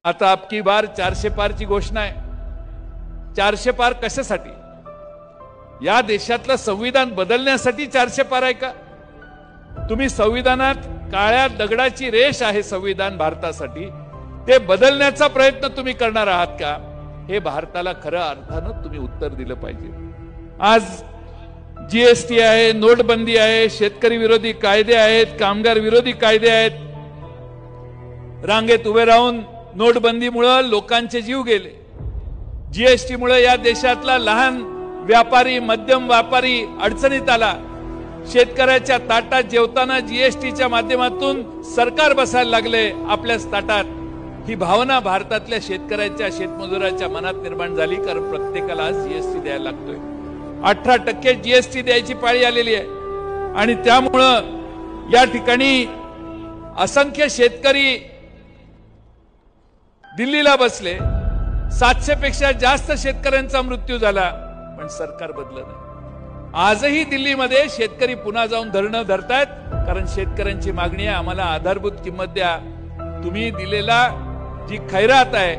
आता अबकी बार 400 पार ची घोषणा आहे। 400 पार कशासाठी? या देशातलं संविधान बदलण्यासाठी 400 पार आहे का? तुम्ही संविधानात काळ्या दगडाची रेष आहे संविधान भारतासाठी, ते बदलण्याचा प्रयत्न तुम्ही करणार आहात का? हे भारताला खऱ्या अर्थानं तुम्ही उत्तर दिलं पाहिजे। आज जीएसटी आहे, नोटबंदी आहे, शेतकरी विरोधी कायदे आहेत, कामगार विरोधी कायदे आहेत। रांगेत उभे राहून नोटबंदीमुळे लोकांचे जीव गेले। जीएसटी मुळे या देशातला लहान व्यापारी, मध्यम व्यापारी अडचणीत आला। शेतकऱ्याच्या ताटात जेवताना जीएसटीच्या माध्यमातून सरकार बसायला लागले आपल्याच ताटात। ही भावना भारतातल्या शेतकऱ्याच्या, शेतमजुराच्या मनात निर्माण झाली, कारण प्रत्येकाला आज जीएसटी द्यायला लागतोय। 18% जीएसटी द्यायची पाळी आलेली आहे आणि त्यामुळं या ठिकाणी असंख्य शेतकरी दिल्लीला बसले। 700 पेक्षा जास्त शेतकऱ्यांचा मृत्यू झाला, पण सरकार बदललं नाही। आजही दिल्लीमध्ये शेतकरी पुन्हा जाऊन धरणं धरतायत, कारण शेतकऱ्यांची मागणी आहे, आम्हाला आधारभूत किंमत द्या। तुम्ही दिलेला जी खैरात आहे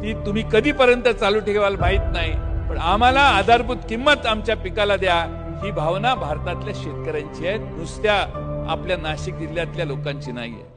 ती तुम्ही कधीपर्यंत चालू ठेवाल माहित नाही, पण आम्हाला आधारभूत किंमत आमच्या पिकाला द्या। ही भावना भारतातल्या शेतकऱ्यांची आहे, नुसत्या आपल्या नाशिक जिल्ह्यातल्या लोकांची नाहीये।